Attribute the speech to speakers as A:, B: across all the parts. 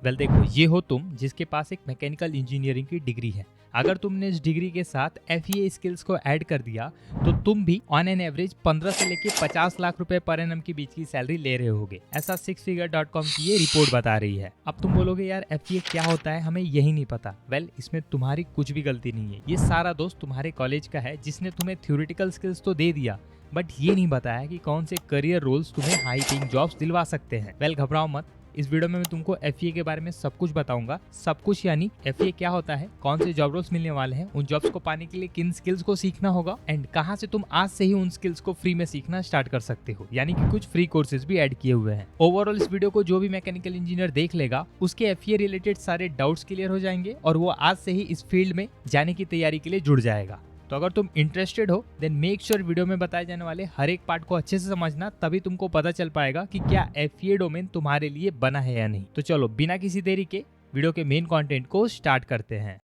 A: Well देखो, ये हो तुम जिसके पास एक मैकेनिकल इंजीनियरिंग की डिग्री है। अगर तुमने इस डिग्री के साथ FEA स्किल्स को ऐड कर दिया तो तुम भी ऑन एन एवरेज 15 से लेके 50 लाख रुपए पर एनम के बीच की सैलरी ले रहे होगे, ऐसा sixfigure.com की ये रिपोर्ट बता रही है। अब तुम बोलोगे यार FEA क्या होता है, हमें यही नहीं पता। वेल इसमें तुम्हारी कुछ भी गलती नहीं है। ये सारा दोस्त तुम्हारे कॉलेज का है जिसने तुम्हें थ्योरेटिकल स्किल्स तो दे दिया, बट ये नहीं बताया कि कौन से करियर रोल्स तुम्हें हाई पेइंग जॉब्स दिलवा सकते हैं। वेल घबराओ मत, इस वीडियो में मैं तुमको FEA के बारे में सब कुछ बताऊंगा। सब कुछ यानी FEA क्या होता है, कौन से जॉब रोल्स मिलने वाले हैं, उन जॉब्स को पाने के लिए किन स्किल्स को सीखना होगा एंड कहां से तुम आज से ही उन स्किल्स को फ्री में सीखना स्टार्ट कर सकते हो। यानी कि कुछ फ्री कोर्सेज भी ऐड किए हुए हैं। ओवरऑल इस वीडियो को जो भी मैकेनिकल इंजीनियर देख लेगा उसके FEA रिलेटेड सारे डाउट्स क्लियर हो जाएंगे और वो आज से ही इस फील्ड में जाने की तैयारी के लिए जुड़ जाएगा। तो अगर तुम इंटरेस्टेड हो देन मेक श्योर वीडियो में बताए जाने वाले हर एक पार्ट को अच्छे से समझना, तभी तुमको पता चल पाएगा कि क्या FEA डोमेन तुम्हारे लिए बना है या नहीं। तो चलो बिना किसी देरी के वीडियो के मेन कंटेंट को स्टार्ट करते हैं।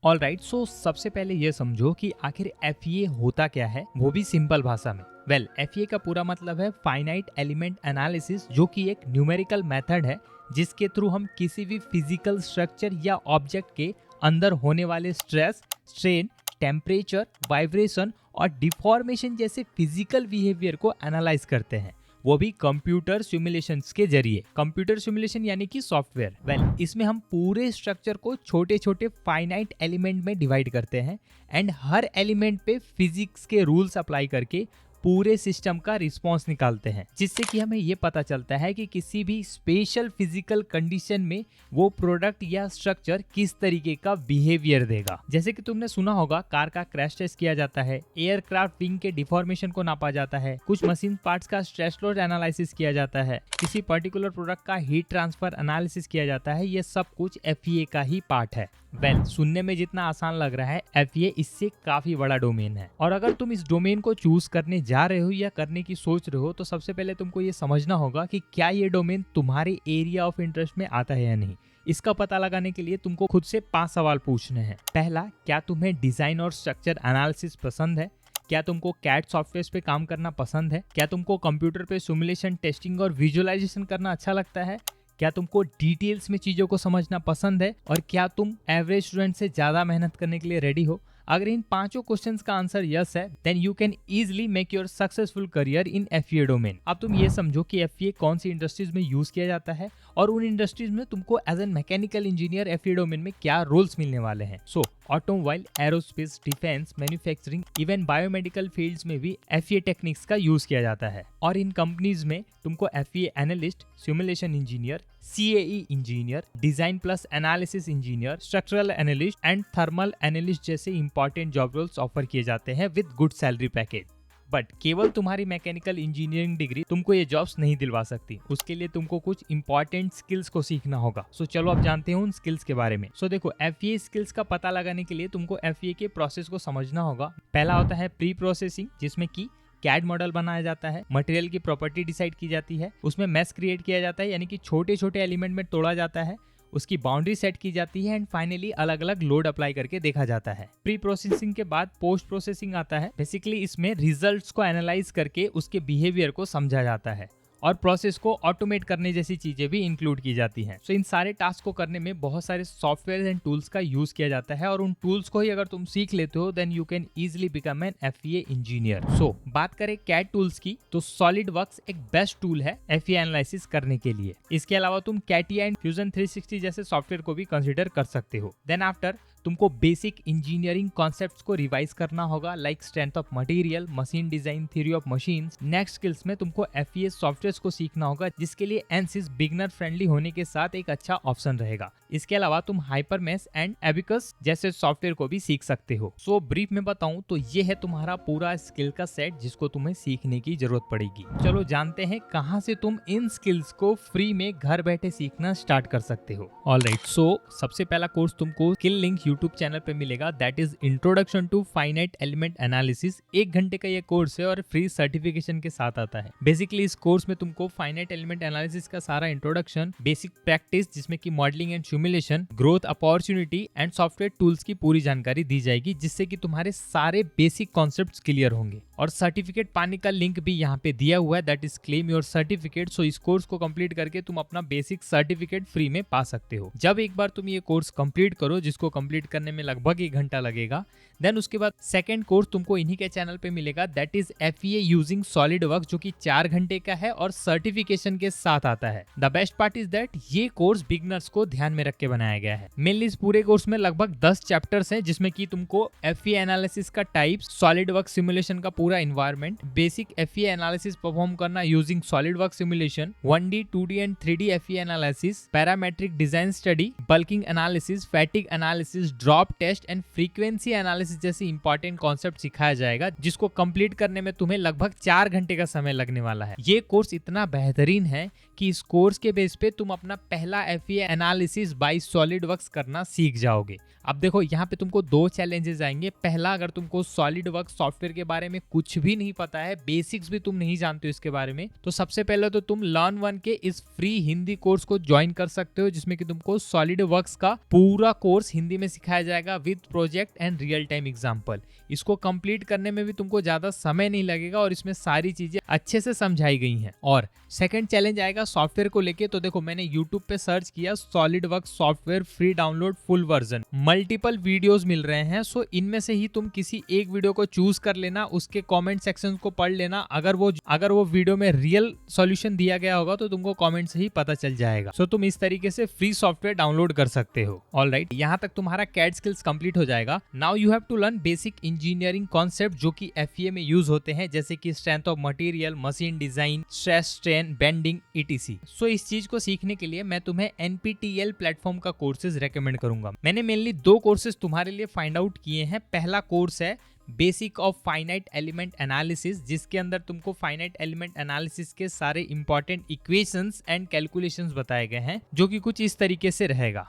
A: ऑलराइट, सो सबसे पहले ये समझो कि आखिर FEA होता क्या है, वो भी सिंपल भाषा में। वेल FEA का पूरा मतलब है फाइनाइट एलिमेंट एनालिसिस, जो कि एक न्यूमेरिकल मेथड है जिसके थ्रू हम किसी भी फिजिकल स्ट्रक्चर या ऑब्जेक्ट के अंदर होने वाले स्ट्रेस, स्ट्रेन, टेम्परेचर, वाइब्रेशन और डिफॉर्मेशन जैसे फिजिकल बिहेवियर को एनालाइज करते हैं, वो भी कंप्यूटर सिमुलेशंस के जरिए। कंप्यूटर सिमुलेशन यानी कि सॉफ्टवेयर। वेल इसमें हम पूरे स्ट्रक्चर को छोटे छोटे फाइनाइट एलिमेंट में डिवाइड करते हैं एंड हर एलिमेंट पे फिजिक्स के रूल्स अप्लाई करके पूरे सिस्टम का रिस्पॉन्स निकालते हैं, जिससे कि हमें ये पता चलता है कि किसी भी स्पेशल फिजिकल कंडीशन में वो प्रोडक्ट या स्ट्रक्चर किस तरीके का बिहेवियर देगा। जैसे कि तुमने सुना होगा कार का क्रैश टेस्ट किया जाता है, एयरक्राफ्ट विंग के डिफॉर्मेशन को नापा जाता है, कुछ मशीन पार्ट्स का स्ट्रेस लोड एनालिसिस किया जाता है, किसी पर्टिकुलर प्रोडक्ट का हीट ट्रांसफर एनालिसिस किया जाता है। ये सब कुछ FEA का ही पार्ट है। वेल सुनने में जितना आसान लग रहा है, FEA इससे काफी बड़ा डोमेन है। और अगर तुम इस डोमेन को चूज करने जा रहे हो या करने की सोच रहे हो तो सबसे पहले तुमको ये समझना होगा कि क्या ये डोमेन तुम्हारे एरिया ऑफ इंटरेस्ट में आता है या नहीं। इसका पता लगाने के लिए तुमको खुद से 5 सवाल पूछने हैं। पहला, क्या तुम्हें डिजाइन और स्ट्रक्चर एनालिसिस पसंद है? क्या तुमको CAD सॉफ्टवेयर पे काम करना पसंद है? क्या तुमको कंप्यूटर पे सिमुलेशन, टेस्टिंग और विजुअलाइजेशन करना अच्छा लगता है? क्या तुमको डिटेल्स में चीजों को समझना पसंद है? और क्या तुम एवरेज स्टूडेंट से ज्यादा मेहनत करने के लिए रेडी हो? अगर इन 5 क्वेश्चंस का आंसर यस है then you can easily make your successful career in FEA domain. अब तुम ये समझो कि FEA कौन सी इंडस्ट्रीज में यूज किया जाता है और उन इंडस्ट्रीज में तुमको as an mechanical engineer FEA domain में क्या रोल्स मिलने वाले हैं। So automobile, aerospace, defence, manufacturing, even biomedical fields में भी FEA टेक्निक्स का यूज किया जाता है। और इन कंपनीज में तुमको FEA analyst, simulation engineer, CAE engineer, design plus analysis engineer, structural analyst and thermal analyst जैसे इंपॉर्टेंट जॉब रोल्स ऑफर किए जाते हैं with good salary package. But केवल तुम्हारी मैकेनिकल इंजीनियरिंग डिग्री तुमको ये जॉब्स नहीं दिलवा सकती। उसके लिए तुमको कुछ इंपॉर्टेंट स्किल्स को सीखना होगा। सो चलो अब जानते हैं उन स्किल्स के बारे में। सो देखो, FEA स्किल्स का पता लगाने के लिए तुमको FEA के प्रोसेस को समझना होगा। पहला होता है प्री प्रोसेसिंग, जिसमें कि CAD मॉडल बनाया जाता है, मटेरियल की प्रॉपर्टी डिसाइड की जाती है, उसमें मैस क्रिएट किया जाता है यानी कि छोटे छोटे एलिमेंट में तोड़ा जाता है, उसकी बाउंड्री सेट की जाती है एंड फाइनली अलग अलग लोड अप्लाई करके देखा जाता है। प्री प्रोसेसिंग के बाद पोस्ट प्रोसेसिंग आता है। बेसिकली इसमें रिजल्ट्स को एनालाइज करके उसके बिहेवियर को समझा जाता है और प्रोसेस को ऑटोमेट करने जैसी चीजें भी इंक्लूड की जाती हैं। सो इन सारे टास्क को करने में बहुत सारे सॉफ्टवेयर एंड टूल्स का यूज किया जाता है और उन टूल्स को ही अगर तुम सीख लेते हो then you can easily become an FEA engineer. So बात करें CAD टूल्स की तो SolidWorks एक बेस्ट टूल है FEA एनालिसिस करने के लिए। इसके अलावा तुम CATIA एंड Fusion 360 जैसे सॉफ्टवेयर को भी कंसिडर कर सकते हो। देन आफ्टर तुमको बेसिक इंजीनियरिंग कॉन्सेप्ट्स को रिवाइज करना होगा, like strength of material, machine design, theory of machines. Next skills में तुमको FEA सॉफ्टवेयर्स को सीखना होगा, जिसके लिए ANSYS बिगनर फ्रेंडली होने के साथ एक अच्छा ऑप्शन रहेगा। इसके अलावा तुम हाइपरमेश एंड एबिकस जैसे सॉफ्टवेयर को भी सीख सकते हो। सो ब्रीफ में बताऊं तो ये है तुम्हारा पूरा स्किल का सेट जिसको तुम्हें सीखने की जरूरत पड़ेगी। चलो जानते हैं कहां से तुम इन स्किल्स को फ्री में घर बैठे सीखना स्टार्ट कर सकते हो। ऑलराइट, सो सबसे पहला कोर्स तुमको स्किल लिंक यूट्यूब चैनल पे मिलेगा, that is introduction to finite element analysis. 1 घंटे का ये कोर्स है और फ्री सर्टिफिकेशन के साथ आता है। बेसिकली इस कोर्स में तुमको फाइनाइट एलिमेंट एनालिसिस का सारा इंट्रोडक्शन, बेसिक प्रैक्टिस जिसमें कि modelling and simulation, growth opportunity and software tools की पूरी जानकारी दी जाएगी, जिससे कि तुम्हारे सारे बेसिक कॉन्सेप्ट्स क्लियर होंगे। और सर्टिफिकेट पाने का लिंक भी यहाँ पे दिया हुआ है, that is claim your certificate. So इस कोर्स को कंप्लीट करके तुम अपना बेसिक सर्टिफिकेट फ्री में पा सकते हो। जब एक बार तुम ये कोर्स कंप्लीट करो, जिसको कंप्लीट करने में लगभग 1 घंटा लगेगा, देन उसके बाद सेकंड कोर्स तुमको इन्हीं के चैनल पे मिलेगा, that is FEA using SolidWorks, जो कि 4 घंटे का है और सर्टिफिकेशन के साथ आता है। The best part is that ये कोर्स बिगनर्स को ध्यान में रख के बनाया गया है। मेनली इस पूरे कोर्स में लगभग 10 चैप्टर्स हैं, जिसमें कि तुमको FEA एनालिसिस का टाइप, सॉलिडवर्क्स सिमुलेशन का पूरा environment, basic FEA analysis perform करना using SolidWorks simulation, 1D 2D and 3D FEA analysis, parametric design study, buckling analysis, fatigue analysis, drop test and frequency analysis जैसी important concept सिखाया जाएगा, जिसको complete करने में तुम्हें लगभग 4 घंटे का समय लगने वाला है। ये कोर्स इतना बेहतरीन है कि इस कोर्स के बेस पे तुम अपना पहला FEA एनालिसिस बाय सॉलिडवर्क्स करना सीख जाओगे। अब देखो यहाँ पे तुमको 2 चैलेंजेस आएंगे। पहला, अगर तुमको सॉलिडवर्क्स सॉफ्टवेयर के बारे में कुछ भी नहीं पता है, बेसिक्स भी तुम नहीं जानते हो इसके बारे में, तो सबसे पहले तो तुम लर्न वन के इस फ्री हिंदी कोर्स को ज्वाइन कर सकते हो, जिसमें कि तुमको सॉलिडवर्क्स का पूरा कोर्स हिंदी में सिखाया जाएगा with project and real time example. इसको कंप्लीट करने में भी तुमको ज्यादा समय नहीं लगेगा और इसमें सारी चीजें अच्छे से समझाई गई हैं। और सेकंड चैलेंज आएगा सॉफ्टवेयर को लेके। तो देखो, मैंने यूट्यूब पे सर्च किया SolidWorks software free download full version, multiple videos मिल रहे हैं। सो इनमें से ही तुम किसी एक वीडियो को चूज कर लेना, उसके कमेंट सेक्शन को पढ़ लेना। अगर वो वीडियो में रियल सॉल्यूशन दिया गया होगा तो तुमको कमेंट से ही पता चल जाएगा। सो तुम इस तरीके से फ्री सॉफ्टवेयर डाउनलोड कर सकते हो। ऑलराइट, यहाँ तक तुम्हारा कैड स्किल्स कंप्लीट हो जाएगा। Now you have to learn basic engineering concept जो कि FEA में यूज होते हैं, जैसे कि strength of material, machine design, stress strain, bending, ETC। So इस चीज को सीखने के लिए मैं तुम्हें NPTEL प्लेटफॉर्म का कोर्सेज रेकमेंड करूंगा। मैंने मेनली 2 कोर्सेज तुम्हारे लिए फाइंड आउट किए हैं। पहला कोर्स है basic of finite element analysis, जिसके अंदर तुमको फाइनाइट एलिमेंट एनालिसिस के सारे इंपॉर्टेंट इक्वेशंस एंड कैलकुलेशंस बताए गए हैं, जो कि कुछ इस तरीके से रहेगा।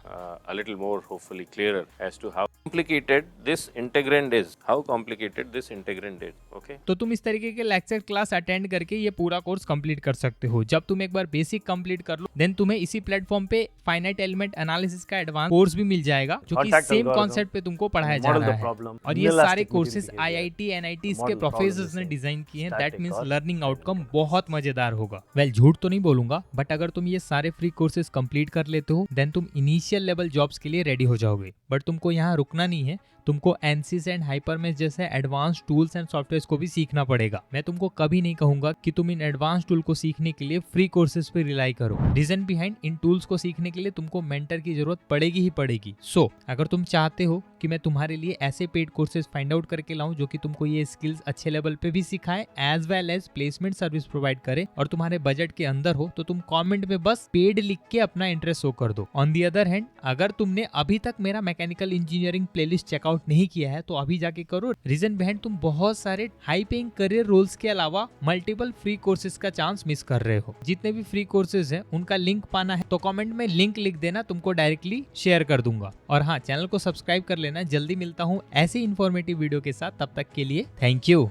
B: A little more hopefully clearer as to how complicated this integrand is, how complicated this integrand is, okay?
A: तो तुम इस तरीके के लेक्चर क्लास अटेंड करके ये पूरा कोर्स कंप्लीट कर सकते हो। जब तुम एक बार बेसिक कंप्लीट कर लो, देन तुम्हें इसी प्लेटफॉर्म पे फाइनाइट एलिमेंट एनालिसिस का एडवांस कोर्स भी मिल जाएगा, जो कि सेम कॉन्सेप्ट पे तुमको पढ़ाया जा रहा है। और ये सारे कोर्सेज IIT NIT के प्रोफेसर्स ने डिजाइन किए हैं। दैट मींस लर्निंग आउटकम बहुत मजेदार होगा। वेल, झूठ तो नहीं बोलूंगा, बट अगर तुम ये सारे फ्री कोर्सेज कंप्लीट कर लेते हो, देन तुम इनिशियल लेवल जॉब्स के लिए रेडी हो जाओगे। बट तुमको यहाँ रुकना नहीं है, तुमको ANSYS एंड HyperMesh जैसे एडवांस टूल्स एंड सॉफ्टवेयर्स को भी सीखना पड़ेगा। मैं तुमको कभी नहीं कहूंगा कि तुम इन एडवांस टूल को सीखने के लिए फ्री कोर्सेज पे रिलाई करो। रीजन बिहाइंड, इन टूल्स को सीखने के लिए तुमको मेंटर की जरूरत पड़ेगी ही पड़ेगी। सो अगर तुम चाहते हो कि मैं तुम्हारे लिए ऐसे पेड कोर्सेज फाइंड आउट करके लाऊं जो कि तुमको ये स्किल्स अच्छे लेवल पे भी सिखाए, as well as placement service provide करे, और तुम्हारे बजट के अंदर हो, तो तुम कमेंट में बस पेड लिख के अपना इंटरेस्ट शो कर दो। ऑन दी अदर हैंड, अगर तुमने अभी तक मेरा मैकेनिकल इंजीनियरिंग प्लेलिस्ट चेकआउट नहीं किया है, तो अभी जाके करो। रीजन बिहाइंड, तुम बहुत सारे हाई पेइंग करियर रोल्स के अलावा मल्टीपल फ्री कोर्सेज का चांस मिस कर रहे हो। जितने भी फ्री कोर्सेज हैं उनका लिंक पाना है तो कमेंट में लिंक लिख देना, तुमको डायरेक्टली शेयर कर दूंगा। और हाँ, चैनल को सब्सक्राइब कर लेना। जल्दी मिलता हूँ ऐसे इन्फॉर्मेटिव वीडियो के साथ, तब तक के लिए थैंक यू।